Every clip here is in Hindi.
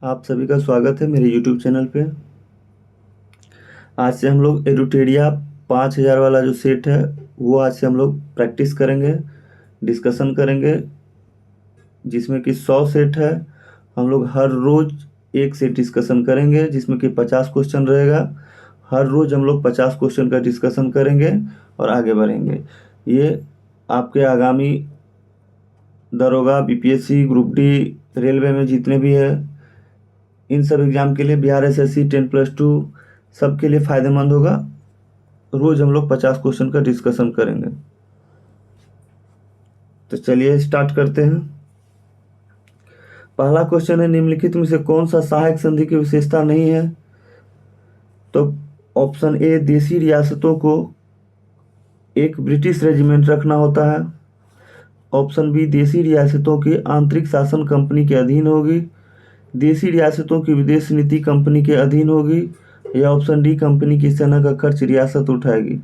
आप सभी का स्वागत है मेरे यूट्यूब चैनल पे। आज से हम लोग एडुटेरिया 5000 वाला जो सेट है वो आज से हम लोग प्रैक्टिस करेंगे, डिस्कशन करेंगे, जिसमें कि 100 सेट है। हम लोग हर रोज़ एक सेट डिस्कशन करेंगे जिसमें कि 50 क्वेश्चन रहेगा। हर रोज़ हम लोग 50 क्वेश्चन का डिस्कशन करेंगे और आगे बढ़ेंगे। ये आपके आगामी दरोगा, बीपीएससी, ग्रुप डी, रेलवे में जितने भी है इन सब एग्ज़ाम के लिए, बिहार एसएससी 10+2 सब के लिए फ़ायदेमंद होगा। रोज़ हम लोग 50 क्वेश्चन का डिस्कशन करेंगे। तो चलिए स्टार्ट करते हैं। पहला क्वेश्चन है, निम्नलिखित में से कौन सा सहायक संधि की विशेषता नहीं है? तो ऑप्शन ए, देशी रियासतों को एक ब्रिटिश रेजिमेंट रखना होता है। ऑप्शन बी, देशी रियासतों की आंतरिक शासन कंपनी के अधीन होगी। देशी रियासतों की विदेश नीति कंपनी के अधीन होगी। या ऑप्शन डी, कंपनी की सेना का खर्च रियासत उठाएगी।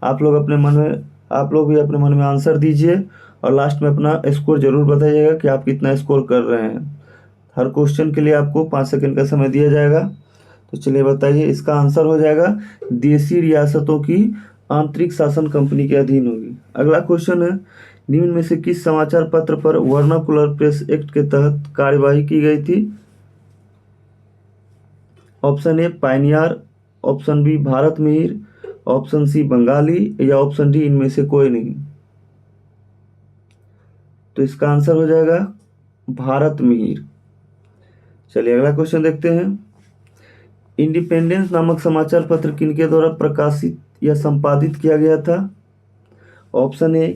आप लोग भी अपने मन में आंसर दीजिए और लास्ट में अपना स्कोर जरूर बताइएगा कि आप कितना स्कोर कर रहे हैं। हर क्वेश्चन के लिए आपको 5 सेकंड का समय दिया जाएगा। तो चलिए बताइए, इसका आंसर हो जाएगा देशी रियासतों की आंतरिक शासन कंपनी के अधीन होगी। अगला क्वेश्चन है, निम्न में से किस समाचार पत्र पर वर्नाकुलर प्रेस एक्ट के तहत कार्यवाही की गई थी? Option A, Pioneer. Option B, Bharat Mihir. Option C, Bengali. या ऑप्शन डी, इनमें से कोई नहीं। तो इसका आंसर हो जाएगा भारत मिहिर। चलिए अगला क्वेश्चन देखते हैं। इंडिपेंडेंस नामक समाचार पत्र किनके द्वारा प्रकाशित या संपादित किया गया था? Option A,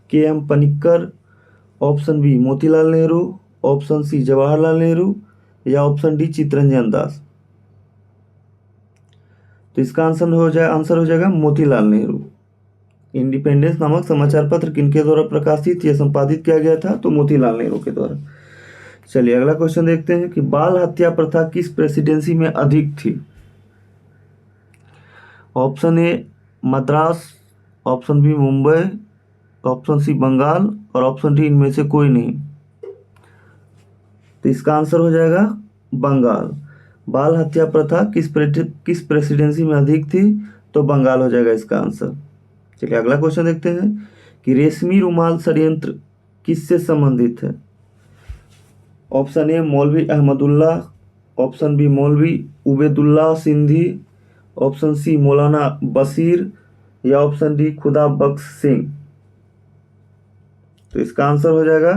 K M. Panikkar. Option B, Motilal Nehru. Option C, Jawaharlal Nehru. या ऑप्शन डी, चित्तरंजन दास। तो इसका आंसर हो जाएगा मोतीलाल नेहरू। इंडिपेंडेंस नामक समाचार पत्र किनके द्वारा प्रकाशित या संपादित किया गया था? तो मोतीलाल नेहरू के द्वारा। चलिए अगला क्वेश्चन देखते हैं कि बाल हत्या प्रथा किस प्रेसिडेंसी में अधिक थी? Option A, Madras. Option B, Mumbai. Option C, Bengal. और ऑप्शन डी, इनमें से कोई नहीं। तो इसका आंसर हो जाएगा बंगाल। बाल हत्या प्रथा किस प्रेसिडेंसी में अधिक थी? तो बंगाल हो जाएगा इसका आंसर। चलिए अगला क्वेश्चन देखते हैं कि रेशमी रुमाल षड्यंत्र किससे संबंधित है? ऑप्शन ए, मौलवी अहमदुल्ला। ऑप्शन बी, मौलवी उबैदुल्ला सिंधी। ऑप्शन सी, मौलाना बशीर। या ऑप्शन डी, खुदा बख्श सिंह। तो इसका आंसर हो जाएगा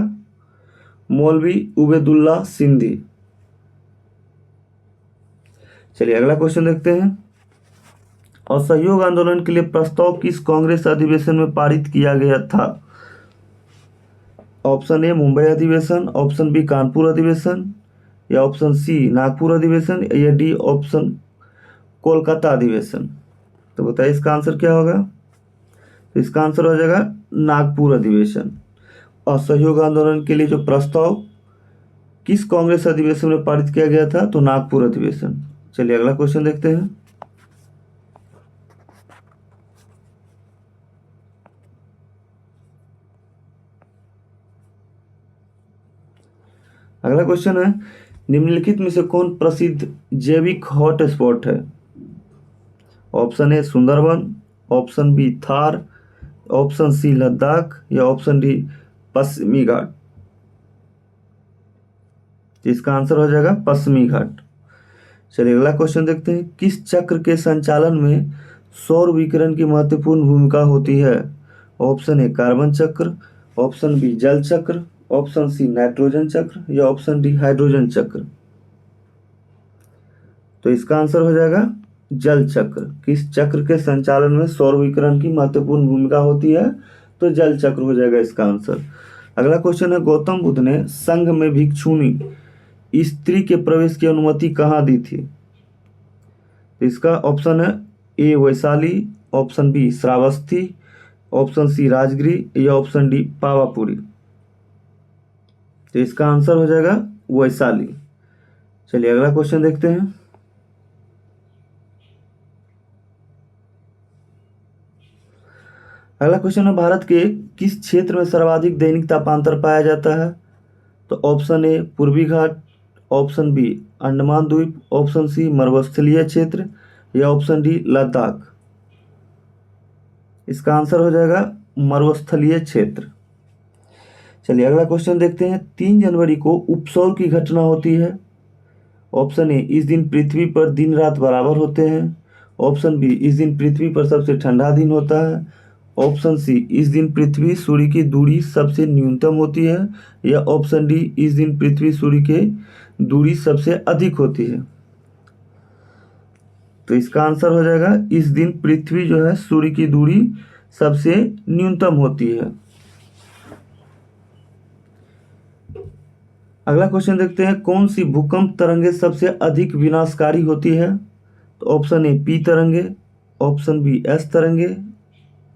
मौलवी उबैदुल्ला सिंधी। चलिए अगला क्वेश्चन देखते हैं। असहयोग आंदोलन के लिए प्रस्ताव किस कांग्रेस अधिवेशन में पारित किया गया था? ऑप्शन ए, मुंबई अधिवेशन। ऑप्शन बी, कानपुर अधिवेशन। या ऑप्शन सी, नागपुर अधिवेशन। या डी, ऑप्शन कोलकाता अधिवेशन। तो बताइए इसका आंसर क्या होगा? तो इसका आंसर हो जाएगा नागपुर अधिवेशन। असहयोग आंदोलन के लिए जो प्रस्ताव किस कांग्रेस अधिवेशन में पारित किया गया था? तो नागपुर अधिवेशन। चलिए अगला क्वेश्चन देखते हैं। अगला क्वेश्चन है, निम्नलिखित में से कौन प्रसिद्ध जैविक हॉटस्पॉट है? Option A, Sundarban. Option B, Thar. Option C, Ladakh. या ऑप्शन डी, पश्चिमी घाट। इसका आंसर हो जाएगा पश्चिमी घाट। चलिए अगला क्वेश्चन देखते हैं, किस चक्र के संचालन में सौर विकिरण की महत्वपूर्ण भूमिका होती है? ऑप्शन ए, कार्बन चक्र। ऑप्शन बी, जल चक्र। ऑप्शन सी, नाइट्रोजन चक्र। या ऑप्शन डी, हाइड्रोजन चक्र। तो इसका आंसर हो जाएगा जल चक्र। किस चक्र के संचालन में सौर विकिरण की महत्वपूर्ण भूमिका होती है? तो जल चक्र हो जाएगा इसका आंसर। अगला क्वेश्चन है, गौतम बुद्ध ने संघ में भिक्षुणी स्त्री के प्रवेश की अनुमति कहाँ दी थी? तो इसका ऑप्शन है A, Vaishali. Option B, Shravasti. Option C, Rajgiri. या ऑप्शन डी, पावापुरी। तो इसका आंसर हो जाएगा वैशाली। चलिए अगला क्वेश्चन देखते हैं। अगला क्वेश्चन है, भारत के किस क्षेत्र में सर्वाधिक दैनिक तापांतर पाया जाता है? तो ऑप्शन ए, पूर्वी घाट। ऑप्शन बी, अंडमान द्वीप, ऑप्शन सी मरुस्थलीय क्षेत्र, या ऑप्शन डी लद्दाख। इसका आंसर हो जाएगा मरुस्थलीय क्षेत्र। चलिए अगला क्वेश्चन देखते हैं। 3 जनवरी को उपसौर की घटना होती है। ऑप्शन ए, इस दिन पृथ्वी पर दिन रात बराबर होते हैं। ऑप्शन बी, इस दिन पृथ्वी पर सबसे ठंडा दिन होता है। ऑप्शन सी, इस दिन पृथ्वी सूर्य की दूरी सबसे न्यूनतम होती है। या ऑप्शन डी, इस दिन पृथ्वी सूर्य के दूरी सबसे अधिक होती है। तो इसका आंसर हो जाएगा इस दिन पृथ्वी जो है सूर्य की दूरी सबसे न्यूनतम होती है। अगला क्वेश्चन देखते हैं। कौन सी भूकंप तरंगे सबसे अधिक विनाशकारी होती है? तो ऑप्शन ए पी तरंगे, ऑप्शन बी एस तरंगे,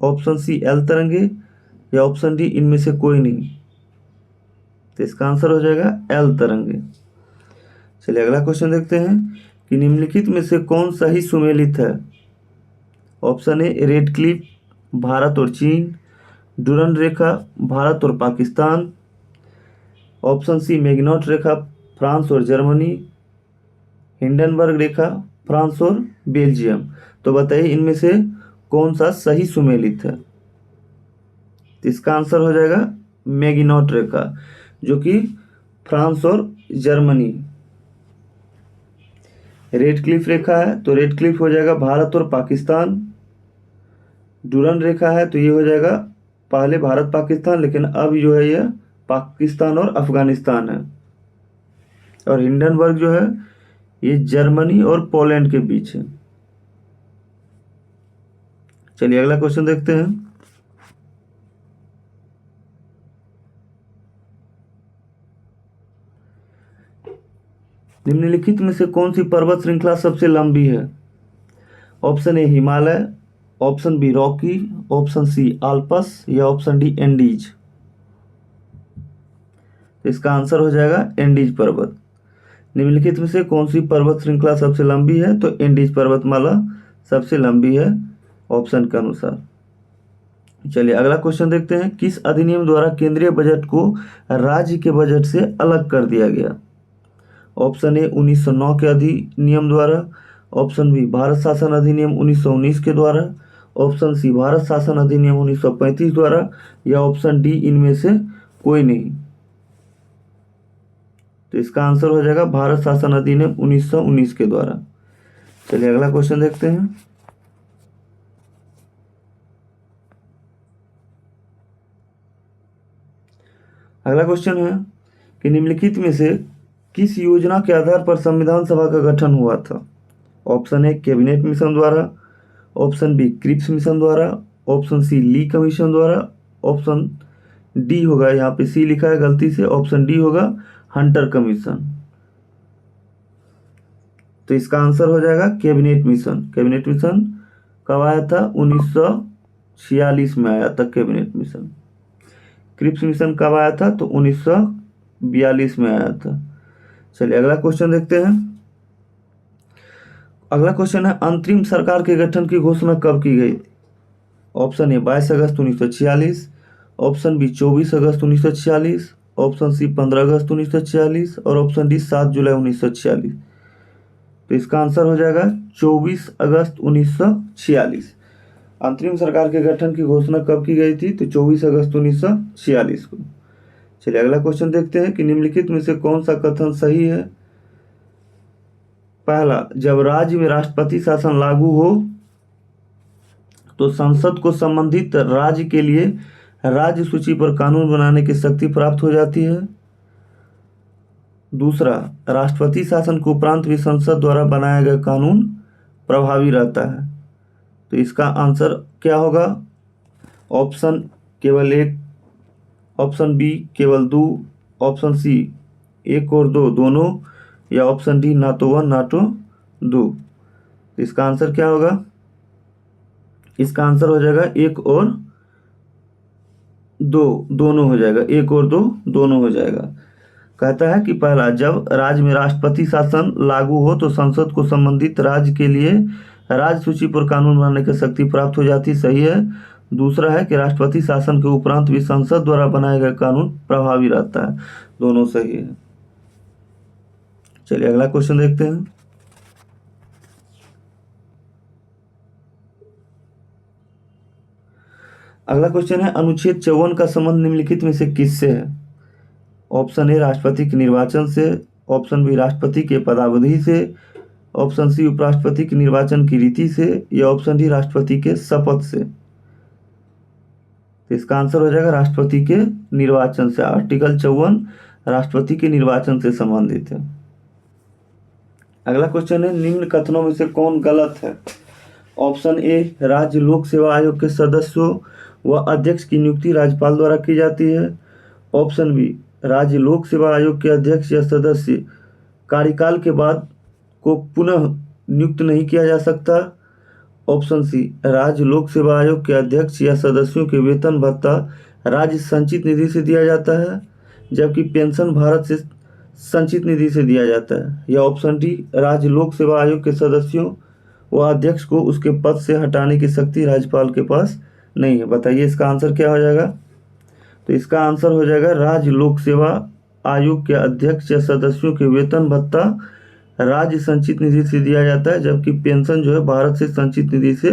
ऑप्शन सी एल तरंगे, या ऑप्शन डी इनमें से कोई नहीं। तो इसका आंसर हो जाएगा एल तरंगे। चलिए अगला क्वेश्चन देखते हैं कि निम्नलिखित में से कौन सही सुमेलित है? ऑप्शन ए रेड क्लिफ, भारत और चीन, डुरंड रेखा, भारत और पाकिस्तान, ऑप्शन सी मैग्नॉट रेखा, फ्रांस और जर्मनी, हिंडनबर्ग रेखा, फ्रांस और बेल्जियम। तो बताइए इनमें से कौन सा सही सुमेलित है? तो इसका आंसर हो जाएगा मैग्नॉट रेखा, जो कि फ्रांस और जर्मनी। रेड क्लिफ रेखा है तो रेड क्लिफ हो जाएगा भारत और पाकिस्तान। डुरंड रेखा है तो ये हो जाएगा पहले भारत पाकिस्तान, लेकिन अब जो है ये पाकिस्तान और अफगानिस्तान है। और हिंडनबर्ग जो है ये जर्मनी और पोलैंड के बीच है। चलिए अगला क्वेश्चन देखते हैं। निम्नलिखित में से कौन सी पर्वत श्रृंखला सबसे लंबी है? Option A Himalaya, option B Rocky, option C Alps, या ऑप्शन डी एंडीज। तो इसका आंसर हो जाएगा एंडीज पर्वत। निम्नलिखित में से कौन सी पर्वत श्रृंखला सबसे लंबी है? तो एंडीज पर्वतमाला सबसे लंबी है ऑप्शन के अनुसार। चलिए अगला क्वेश्चन देखते हैं। किस अधिनियम द्वारा केंद्रीय बजट को राज्य के बजट से अलग कर दिया गया? ऑप्शन ए 1909 के अधिनियम द्वारा, ऑप्शन बी भारत शासन अधिनियम 1919 के द्वारा, ऑप्शन सी भारत शासन अधिनियम 1935 द्वारा, या ऑप्शन डी इनमें से कोई नहीं। तो इसका आंसर हो जाएगा भारत शासन अधिनियम 1919 के द्वारा। चलिए अगला क्वेश्चन देखते हैं। अगला क्वेश्चन है कि निम्नलिखित में से किस योजना के आधार पर संविधान सभा का गठन हुआ था? ऑप्शन ए कैबिनेट मिशन द्वारा, ऑप्शन बी क्रिप्स मिशन द्वारा, ऑप्शन सी ली कमीशन द्वारा, ऑप्शन डी होगा, यहाँ पे सी लिखा है गलती से, ऑप्शन डी होगा हंटर कमीशन। तो इसका आंसर हो जाएगा कैबिनेट मिशन। कैबिनेट मिशन कब आया था? 1946 में आया था कैबिनेट मिशन। क्रिप्स मिशन कब आया था? तो 1942 में आया था। चलिए अगला क्वेश्चन देखते हैं। अगला क्वेश्चन है अंतरिम सरकार के गठन की घोषणा कब की गई? ऑप्शन ए 22 अगस्त 1946, ऑप्शन बी 24 अगस्त 1946, ऑप्शन सी 15 अगस्त 1946, और ऑप्शन डी 7 जुलाई 1946। तो इसका आंसर हो जाएगा 24 अगस्त 1946। अंतरिम सरकार के गठन की घोषणा कब की गई थी? तो 24 अगस्त 1946 को। चलिए अगला क्वेश्चन देखते हैं कि निम्नलिखित में से कौन सा कथन सही है? पहला, जब राज्य में राष्ट्रपति शासन लागू हो तो संसद को संबंधित राज्य के लिए राज्य सूची पर कानून बनाने की शक्ति प्राप्त हो जाती है। दूसरा, राष्ट्रपति शासन के उपरांत भी संसद द्वारा बनाया गया कानून प्रभावी रहता है। तो इसका आंसर क्या होगा? ऑप्शन केवल एक, ऑप्शन बी केवल दो, ऑप्शन सी एक और दो दोनों, या ऑप्शन डी ना तो वन ना तो दो। तो इसका आंसर क्या होगा? इसका आंसर हो जाएगा एक और दो दोनों हो जाएगा, एक और दो दोनों हो जाएगा। कहता है कि पहला, जब राज्य में राष्ट्रपति शासन लागू हो तो संसद को संबंधित राज्य के लिए राज्य सूची पर कानून बनाने की शक्ति प्राप्त हो जाती, सही है। दूसरा है कि राष्ट्रपति शासन के उपरांत भी संसद द्वारा बनाया गया कानून प्रभावी रहता है, दोनों सही है। चलिए अगला क्वेश्चन देखते हैं। अगला क्वेश्चन है, अनुच्छेद 54 का संबंध निम्नलिखित में से किससे है? ऑप्शन ए राष्ट्रपति के निर्वाचन से, ऑप्शन बी राष्ट्रपति के पदावधि से, ऑप्शन सी उपराष्ट्रपति के निर्वाचन की रीति से, या ऑप्शन डी राष्ट्रपति के शपथ से। तो इसका आंसर हो जाएगा राष्ट्रपति के निर्वाचन से। आर्टिकल 54 राष्ट्रपति के निर्वाचन से संबंधित है। अगला क्वेश्चन है, निम्न कथनों में से कौन गलत है? ऑप्शन ए राज्य लोक सेवा आयोग के सदस्यों व अध्यक्ष की नियुक्ति राज्यपाल द्वारा की जाती है। ऑप्शन बी राज्य लोक सेवा आयोग के अध्यक्ष या सदस्य कार्यकाल के बाद को पुनः नियुक्त नहीं किया जा सकता। ऑप्शन सी राज्य लोक सेवा आयोग के अध्यक्ष या सदस्यों के वेतन भत्ता राज्य संचित निधि से दिया जाता है, जबकि पेंशन भारत से संचित निधि से दिया जाता है। या ऑप्शन डी राज्य लोक सेवा आयोग के सदस्यों व अध्यक्ष को उसके पद से हटाने की शक्ति राज्यपाल के पास नहीं है। बताइए इसका आंसर क्या हो जाएगा? तो इसका आंसर हो जाएगा राज्य लोक सेवा आयोग के अध्यक्ष या सदस्यों के वेतन भत्ता राज्य संचित निधि से दिया जाता है, जबकि पेंशन जो है भारत से संचित निधि से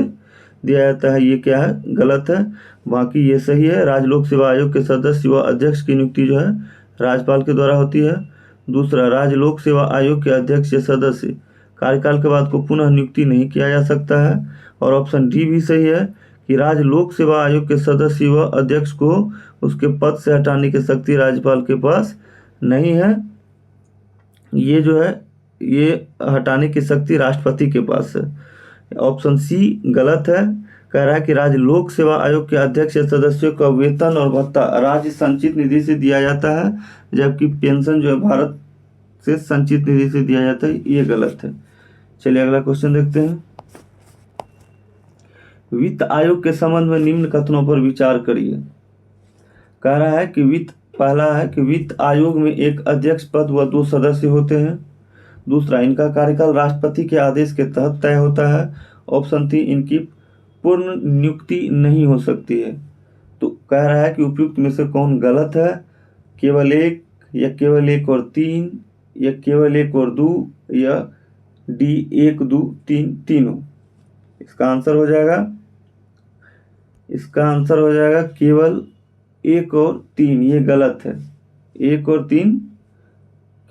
दिया जाता है। ये क्या है? गलत है। बाकी ये सही है। राज्य लोक सेवा आयोग के सदस्य व अध्यक्ष की नियुक्ति जो है राज्यपाल के द्वारा होती है। दूसरा, राज्य लोक सेवा आयोग के अध्यक्ष या सदस्य कार्यकाल के बाद को पुनः नियुक्ति नहीं किया जा सकता है। और ऑप्शन डी भी सही है कि राज्य लोक सेवा आयोग के सदस्य व अध्यक्ष को उसके पद से हटाने की शक्ति राज्यपाल के पास नहीं है। ये जो है ये हटाने की शक्ति राष्ट्रपति के पास है। ऑप्शन सी गलत है। कह रहा है कि राज्य लोक सेवा आयोग के अध्यक्ष या सदस्यों का वेतन और भत्ता राज्य संचित निधि से दिया जाता है, जबकि पेंशन जो है भारत से संचित निधि से दिया जाता है। ये गलत है। चलिए अगला क्वेश्चन देखते हैं। वित्त आयोग के संबंध में निम्न कथनों पर विचार करिए। कह रहा है कि पहला है कि वित्त आयोग में एक अध्यक्ष पद व 2 सदस्य होते हैं। दूसरा, इनका कार्यकाल राष्ट्रपति के आदेश के तहत तय होता है। ऑप्शन 3, इनकी पूर्ण नियुक्ति नहीं हो सकती है। तो कह रहा है कि उपयुक्त में से कौन गलत है? केवल एक, या केवल 1 और 3, या केवल 1 और 2, या डी 1 2 3 तीनों। इसका आंसर हो जाएगा केवल 1 और 3। ये गलत है। 1 और 3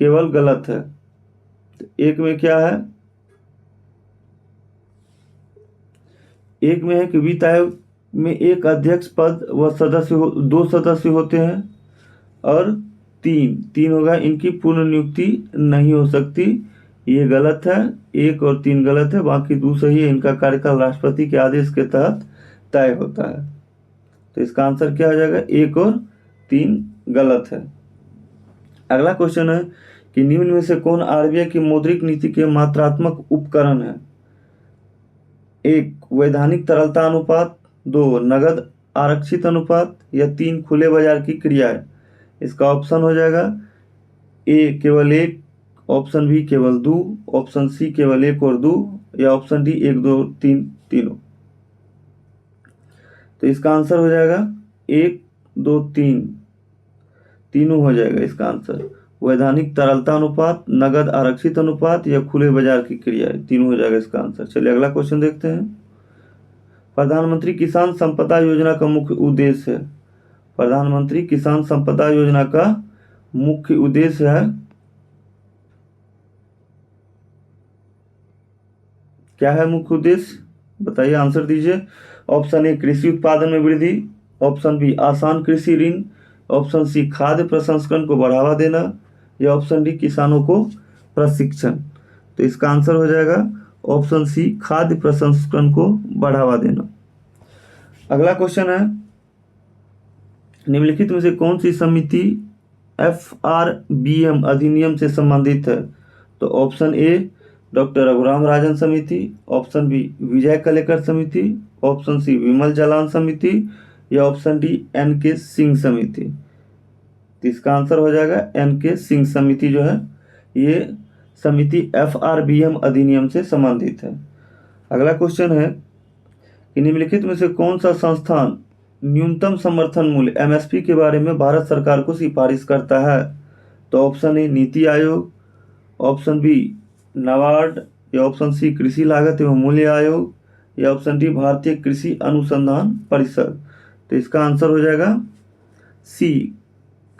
केवल गलत है। तो एक में क्या है? एक में है कि वित्त आयोग में एक अध्यक्ष पद व 2 सदस्य होते हैं। और 3 होगा इनकी पूर्ण नियुक्ति नहीं हो सकती। ये गलत है। 1 और 3 गलत है। बाकी 2 सही है। इनका कार्यकाल राष्ट्रपति के आदेश के तहत तय होता है। तो इसका आंसर क्या हो जाएगा? 1 और 3 गलत है। अगला क्वेश्चन है कि निम्न में से कौन आरबीआई की मौद्रिक नीति के मात्रात्मक उपकरण है? 1 वैधानिक तरलता अनुपात, 2 नगद आरक्षित अनुपात, या 3 खुले बाजार की क्रियाएं। इसका ऑप्शन हो जाएगा ए केवल 1, ऑप्शन बी केवल 2, ऑप्शन सी केवल 1 और 2, या ऑप्शन डी 1 2 3 तीनों। तो इसका आंसर हो जाएगा 1 2 3 तीनों हो जाएगा इसका आंसर। वैधानिक तरलता अनुपात, नगद आरक्षित अनुपात, या खुले बाजार की क्रियाएं, तीनों हो जाएगा इसका आंसर। चलिए अगला क्वेश्चन देखते हैं। प्रधानमंत्री किसान संपदा योजना का मुख्य उद्देश्य है। प्रधानमंत्री किसान संपदा योजना का मुख्य उद्देश्य है, क्या है मुख्य उद्देश्य? बताइए, आंसर दीजिए। ऑप्शन ए कृषि उत्पादन में वृद्धि, ऑप्शन बी आसान कृषि ऋण, ऑप्शन सी खाद्य प्रसंस्करण को बढ़ावा देना, या ऑप्शन डी किसानों को प्रशिक्षण। तो इसका आंसर हो जाएगा ऑप्शन सी खाद्य प्रसंस्करण को बढ़ावा देना। अगला क्वेश्चन है, निम्नलिखित में से कौन सी समिति FRBM अधिनियम से संबंधित है? तो ऑप्शन ए डॉक्टर रघुराम राजन समिति, ऑप्शन बी विजय कलेकर समिति, ऑप्शन सी विमल जालान समिति, या ऑप्शन डी NK सिंह समिति। तो इसका आंसर हो जाएगा NK सिंह समिति जो है ये समिति FRBM अधिनियम से संबंधित है। अगला क्वेश्चन है कि निम्नलिखित में से कौन सा संस्थान न्यूनतम समर्थन मूल्य MSP के बारे में भारत सरकार को सिफारिश करता है? तो ऑप्शन ए नीति आयोग, ऑप्शन बी नाबार्ड, या ऑप्शन सी कृषि लागत एवं मूल्य आयोग, या ऑप्शन डी भारतीय कृषि अनुसंधान परिषद। तो इसका आंसर हो जाएगा सी,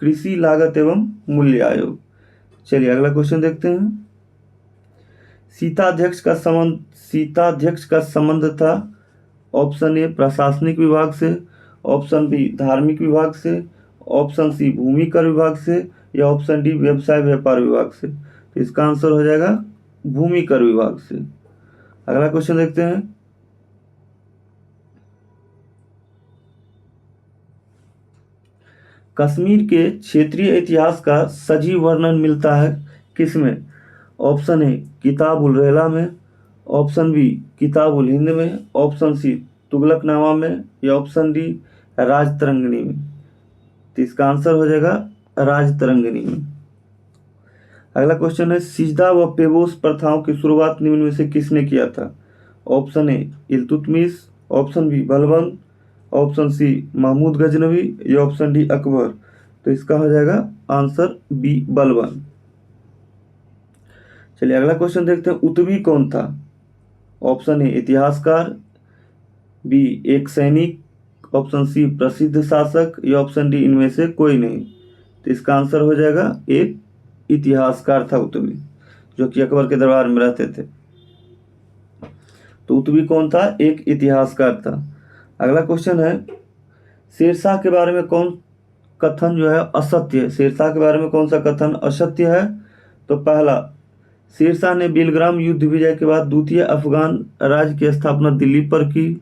कृषि लागत एवं मूल्य आयोग। चलिए अगला क्वेश्चन देखते हैं। सीताध्यक्ष का संबंध था ऑप्शन ए प्रशासनिक विभाग से, ऑप्शन बी धार्मिक विभाग से, ऑप्शन सी भूमि कर विभाग से, या ऑप्शन डी व्यवसाय व्यापार विभाग से। तो इसका आंसर हो जाएगा भूमि कर विभाग से। अगला क्वेश्चन देखते हैं। कश्मीर के क्षेत्रीय इतिहास का सजीव वर्णन मिलता है किसमें? ऑप्शन ए किताबुल रहला में, ऑप्शन बी किताबुल हिंद में, ऑप्शन सी तुगलकनामा में, या ऑप्शन डी राजतरंगिणी में। तो इसका आंसर हो जाएगा राजतरंगिणी में। अगला क्वेश्चन है, सिजदा व पेबोस प्रथाओं की शुरुआत निम्न में से किसने किया था? Option A Iltutmish, option B Balban, option C Mahmud Ghaznavi, या ऑप्शन डी अकबर। तो इसका हो जाएगा आंसर बी बलबन। चलिए अगला क्वेश्चन देखते हैं। उतवी कौन था? ऑप्शन ए इतिहासकार, बी एक सैनिक, ऑप्शन सी प्रसिद्ध शासक, या ऑप्शन डी इनमें से कोई नहीं। तो इसका आंसर हो जाएगा एक इतिहासकार था उतवी, जो कि अकबर के दरबार में रहते थे। तो उतवी कौन था? एक इतिहासकार था। अगला क्वेश्चन है, शेरशाह के बारे में कौन कथन जो है असत्य है? शेरशाह के बारे में कौन सा कथन असत्य है? तो पहला, शेरशाह ने बिलग्राम युद्ध विजय के बाद द्वितीय अफगान राज्य की स्थापना दिल्ली पर की।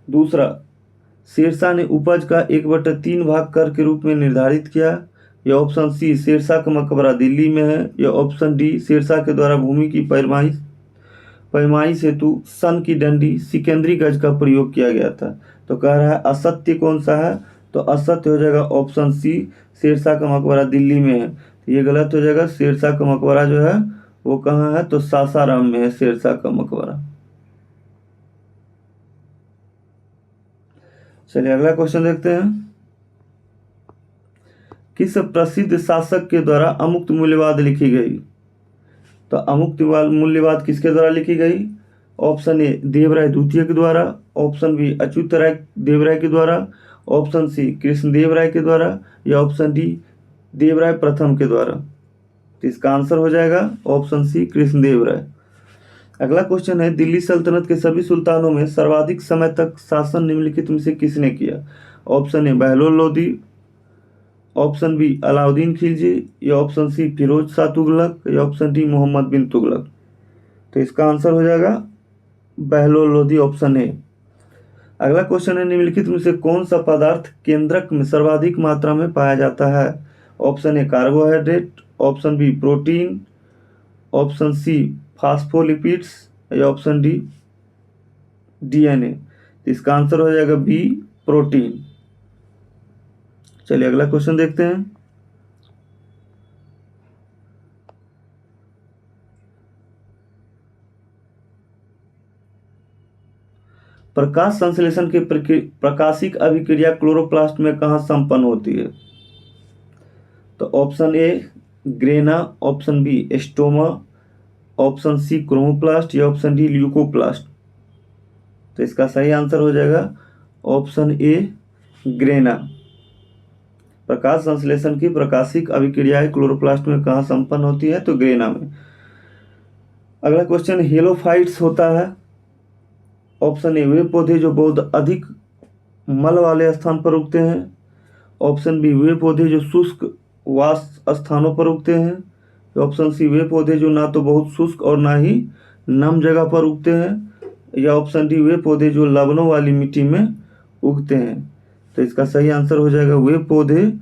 दूसरा, शेरशाह ने उपज का 1/3 भाग कर के रूप में निर्धारित किया, या ऑप्शन सी शेरशाह का मकबरा दिल्ली में है, या ऑप्शन डी शेरशाह के द्वारा भूमि की पैमाइश हेतु सन की डंडी सिकंदरी गज का प्रयोग किया गया था। तो कह रहा है असत्य कौन सा है? तो असत्य हो जाएगा ऑप्शन सी शेरशाह का मकबरा दिल्ली में है। तो ये गलत हो जाएगा। शेरशाह का मकबरा जो है वो कहाँ है? तो सासाराम में है शेरशाह का मकबरा। चलिए अगला क्वेश्चन देखते हैं। किस प्रसिद्ध शासक के द्वारा अमुक्त मूल्यवाद लिखी गई? तो अमुक्त मूल्यवाद किसके द्वारा लिखी गई? ऑप्शन ए देवराय द्वितीय के द्वारा, ऑप्शन बी अच्युत राय देवराय के द्वारा, ऑप्शन सी कृष्णदेव राय के द्वारा, या ऑप्शन डी देवराय प्रथम के द्वारा। तो इसका आंसर हो जाएगा ऑप्शन सी कृष्णदेव राय। अगला क्वेश्चन है, दिल्ली सल्तनत के सभी सुल्तानों में सर्वाधिक समय तक शासन निम्नलिखित में से किसने किया? Option A Bahlol Lodi, option B Alauddin Khilji, या ऑप्शन सी फिरोज शाह तुगलक, या ऑप्शन डी मोहम्मद बिन तुगलक। तो इसका आंसर हो जाएगा बहलोल लोदी, ऑप्शन ए। अगला क्वेश्चन है, निम्नलिखित में से कौन सा पदार्थ केंद्रक में सर्वाधिक मात्रा में पाया जाता है? Option A carbohydrate, option B protein, option C phospholipids, या ऑप्शन डी डीएनए। तो इसका आंसर हो जाएगा बी प्रोटीन। चलिए अगला क्वेश्चन देखते हैं। प्रकाश संश्लेषण की प्रकाशिक अभिक्रिया क्लोरोप्लास्ट में कहाँ संपन्न होती है? तो option A grana, option B stroma, option C chromoplast, या ऑप्शन डी ल्यूकोप्लास्ट। तो इसका सही आंसर हो जाएगा ऑप्शन ए ग्रेना। प्रकाश संश्लेषण की प्रकाशिक अभिक्रियाएं क्लोरोप्लास्ट में कहाँ संपन्न होती है? तो ग्रेना में। अगला क्वेश्चन, हेलोफाइट्स होता है। ऑप्शन ए वे पौधे जो बहुत अधिक मल वाले स्थान पर उगते हैं, ऑप्शन बी वे पौधे जो शुष्क वास स्थानों पर उगते हैं, ऑप्शन सी वे पौधे जो ना तो बहुत शुष्क और ना ही नम जगह पर उगते हैं, या ऑप्शन डी वे पौधे जो लवणों वाली मिट्टी में उगते हैं। तो इसका सही आंसर हो जाएगा वे पौधे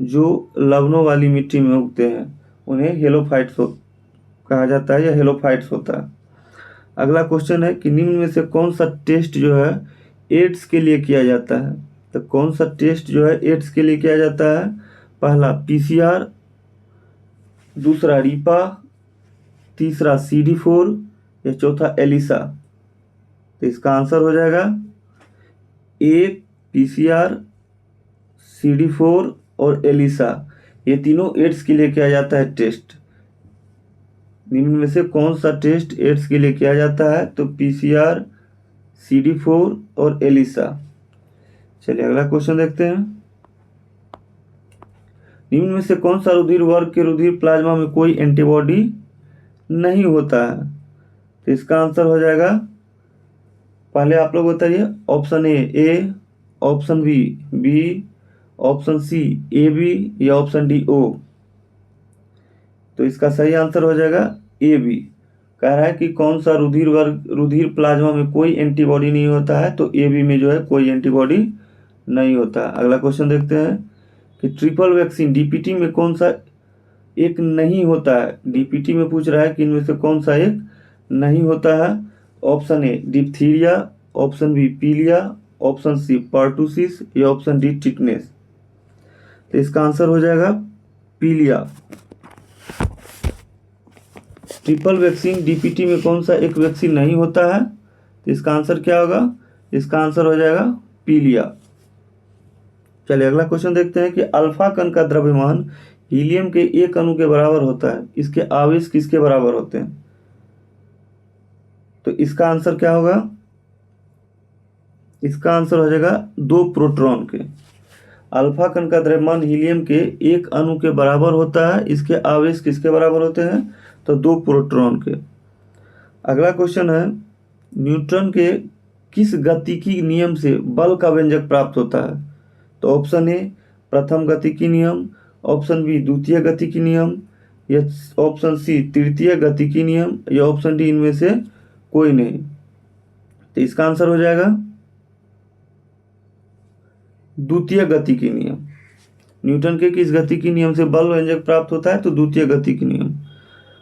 जो लवणों वाली मिट्टी में उगते हैं, उन्हें हेलोफाइट्स कहा जाता है, या हेलोफाइट्स होता है। अगला क्वेश्चन है कि निम्न में से कौन सा टेस्ट जो है एड्स के लिए किया जाता है? तो कौन सा टेस्ट जो है एड्स के लिए किया जाता है? पहला पीसीआर, दूसरा रीपा, तीसरा CD4, या चौथा एलिसा। तो इसका आंसर हो जाएगा ए पीसीआर, CD4 और एलिसा। ये तीनों एड्स के लिए किया जाता है टेस्ट। निम्न में से कौन सा टेस्ट एड्स के लिए किया जाता है? तो पीसीआर, CD4 और एलिसा। चलिए अगला क्वेश्चन देखते हैं। निम्न में से कौन सा रुधिर वर्ग के रुधिर प्लाज्मा में कोई एंटीबॉडी नहीं होता है? तो इसका आंसर हो जाएगा, पहले आप लोग बताइए, option A, option B, option C AB या ऑप्शन डी O। तो इसका सही आंसर हो जाएगा AB। कह रहा है कि कौन सा रुधिर प्लाज्मा में कोई एंटीबॉडी नहीं होता है, तो AB में जो है कोई एंटीबॉडी नहीं होता। अगला क्वेश्चन देखते हैं कि ट्रिपल वैक्सीन DPT में कौन सा एक नहीं होता है? DPT में पूछ रहा है कि इनमें से कौन सा एक नहीं होता है। Option A diphtheria, option B पीलिया, ऑप्शन सी पर्टुसिस या ऑप्शन डी टिटनेस। तो इसका आंसर हो जाएगा पीलिया। ट्रिपल वैक्सीन DPT में कौन सा एक वैक्सीन नहीं होता है? तो इसका आंसर क्या होगा? इसका आंसर हो जाएगा पीलिया। चलिए अगला क्वेश्चन देखते हैं कि अल्फा कण का द्रव्यमान हीलियम के एक अणु के बराबर होता है, इसके आवेश किसके बराबर होते हैं? तो इसका आंसर क्या होगा? इसका आंसर हो जाएगा 2 प्रोटॉन के। अल्फा कण का द्रव्यमान हीलियम के एक अणु के बराबर होता है, इसके आवेश किसके बराबर होते हैं? तो 2 प्रोटॉन के। अगला क्वेश्चन है, न्यूटन के किस गतिकी नियम से बल का व्यंजक प्राप्त होता है? तो ऑप्शन ए प्रथम गतिकी नियम, ऑप्शन बी द्वितीय गतिकी नियम, या ऑप्शन सी तृतीय गतिकी नियम, या ऑप्शन डी इनमें से कोई नहीं। तो इसका आंसर हो जाएगा द्वितीय गतिकी नियम। न्यूटन के किस गतिकी नियम से बल व्यंजक प्राप्त होता है? तो द्वितीय गतिकी नियम।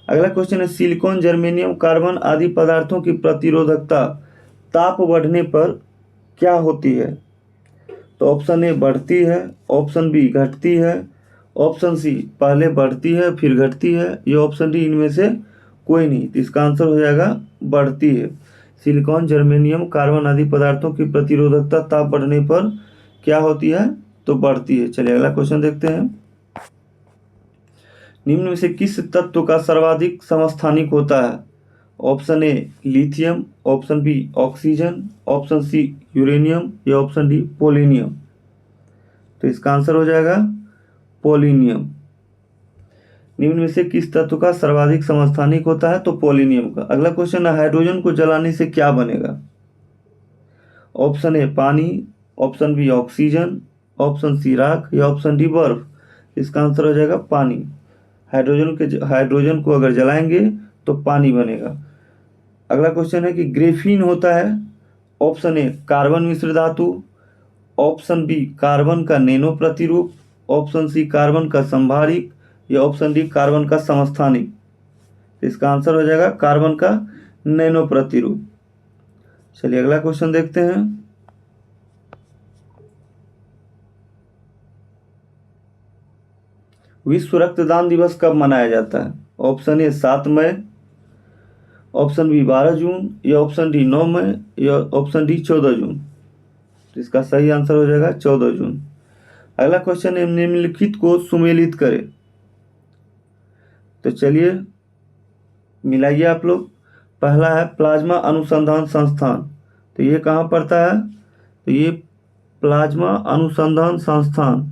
अगला क्वेश्चन है, सिलिकॉन, जर्मेनियम, कार्बन आदि पदार्थों की प्रतिरोधकता ताप बढ़ने पर क्या होती है? तो ऑप्शन ए बढ़ती है, ऑप्शन बी घटती है, ऑप्शन सी पहले बढ़ती है फिर घटती है, या ऑप्शन डी इनमें से कोई नहीं। तो इसका आंसर हो जाएगा बढ़ती है। सिलिकॉन, जर्मेनियम, कार्बन आदि पदार्थों की प्रतिरोधकता ताप बढ़ने पर क्या होती है? तो बढ़ती है। चलिए अगला क्वेश्चन देखते हैं। निम्न में से किस तत्व का सर्वाधिक समस्थानिक होता है? Option A lithium, option B oxygen, option C uranium, या ऑप्शन डी पोलिनियम। तो इसका आंसर हो जाएगा पोलिनियम। निम्न में से किस तत्व का सर्वाधिक समस्थानिक होता है? तो पोलिनियम का। अगला क्वेश्चन है, हाइड्रोजन को जलाने से क्या बनेगा? ऑप्शन ए पानी, option B oxygen, option C राख, या ऑप्शन डी बर्फ। इसका आंसर हो जाएगा पानी। हाइड्रोजन को अगर जलाएंगे तो पानी बनेगा। अगला क्वेश्चन है कि ग्रेफीन होता है, ऑप्शन ए कार्बन मिश्र धातु, ऑप्शन बी कार्बन का नैनो प्रतिरूप, ऑप्शन सी कार्बन का संभारिक, या ऑप्शन डी कार्बन का समस्थानिक। इसका आंसर हो जाएगा कार्बन का नैनो प्रतिरूप। चलिए अगला क्वेश्चन देखते हैं। विश्व रक्तदान दिवस कब मनाया जाता है? ऑप्शन ए 7 मई, ऑप्शन बी 12 जून, या ऑप्शन डी 9 मई, या ऑप्शन डी 14 जून। तो इसका सही आंसर हो जाएगा 14 जून। अगला क्वेश्चन है, निम्नलिखित को सुमेलित करें। तो चलिए मिलाइए आप लोग। पहला है प्लाज्मा अनुसंधान संस्थान, तो ये कहाँ पड़ता है? तो ये प्लाज्मा अनुसंधान संस्थान,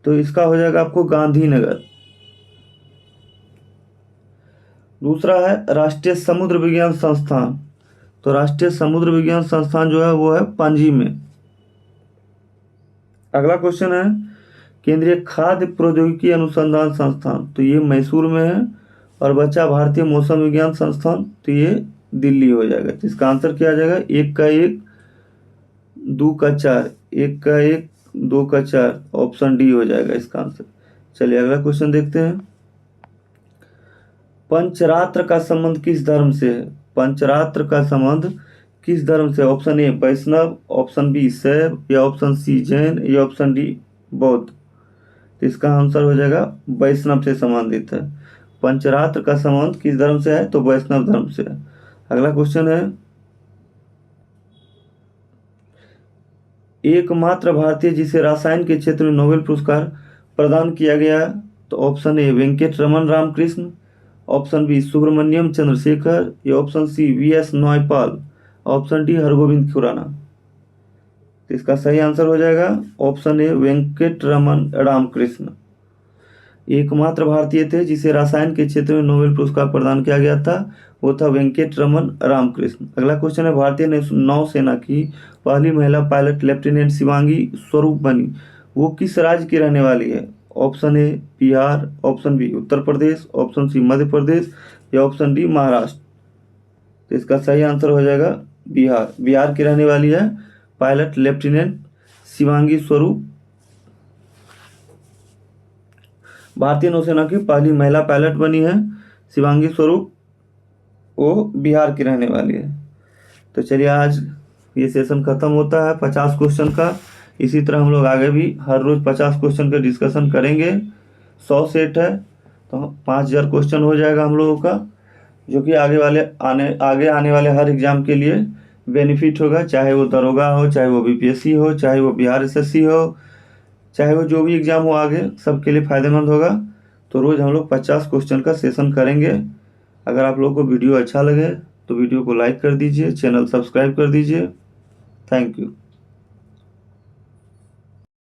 तो इसका हो जाएगा आपको गांधीनगर। दूसरा है राष्ट्रीय समुद्र विज्ञान संस्थान, तो राष्ट्रीय समुद्र विज्ञान संस्थान जो है वो है पणजी में। अगला क्वेश्चन है केंद्रीय खाद्य प्रौद्योगिकी अनुसंधान संस्थान, तो ये मैसूर में है। और बचा भारतीय मौसम विज्ञान संस्थान, तो ये दिल्ली हो जाएगा। तो इसका आंसर क्या आ जाएगा? 1 का 1, 2 का 4, 1 का 1, 2 का 4, ऑप्शन डी हो जाएगा इसका आंसर। चलिए अगला क्वेश्चन देखते हैं। पंचरात्र का संबंध किस धर्म से है? पंचरात्र का संबंध किस धर्म से? Option A Vaishnav, option B Shaiv, या ऑप्शन सी जैन, या ऑप्शन डी बौद्ध। तो इसका आंसर हो जाएगा वैष्णव से संबंधित है। पंचरात्र का संबंध किस धर्म से है? तो वैष्णव धर्म से है। अगला क्वेश्चन है, एकमात्र भारतीय जिसे रसायन के क्षेत्र में नोबेल पुरस्कार प्रदान किया गया, तो option A Venkat Raman Ramakrishna, option B Subrahmanyan Chandrasekhar, या option C V S. Naipaul, option D Hargobind Khorana. तो इसका सही आंसर हो जाएगा ऑप्शन ए वेंकट रमन रामकृष्ण। एकमात्र भारतीय थे जिसे रसायन के क्षेत्र में नोबेल पुरस्कार प्रदान किया गया था, वो था वेंकट रमन रामकृष्ण। अगला क्वेश्चन है, भारतीय नौसेना की पहली महिला पायलट लेफ्टिनेंट शिवांगी स्वरूप बनी, वो किस राज्य की रहने वाली है? Option A Bihar, option B Uttar Pradesh, option C Madhya Pradesh, या ऑप्शन डी महाराष्ट्र। तो इसका सही आंसर हो जाएगा बिहार। बिहार की रहने वाली है पायलट लेफ्टिनेंट शिवांगी स्वरूप। भारतीय नौसेना की पहली महिला पायलट बनी है शिवांगी स्वरूप, वो बिहार की रहने वाली है। तो चलिए आज ये सेशन खत्म होता है 50 क्वेश्चन का। इसी तरह हम लोग आगे भी हर रोज 50 क्वेश्चन का डिस्कशन करेंगे। 100 सेट है तो 5000 क्वेश्चन हो जाएगा हम लोगों का, जो कि आगे आने वाले हर एग्जाम के लिए बेनिफिट होगा, चाहे वो दरोगा हो, चाहे वो बीपीएससी हो, चाहे वो बिहार एसएससी हो, चाहे वो जो भी एग्ज़ाम हो आगे, सबके लिए फ़ायदेमंद होगा। तो रोज़ हम लोग 50 क्वेश्चन का सेशन करेंगे। अगर आप लोगों को वीडियो अच्छा लगे तो वीडियो को लाइक कर दीजिए, चैनल सब्सक्राइब कर दीजिए। Thank you.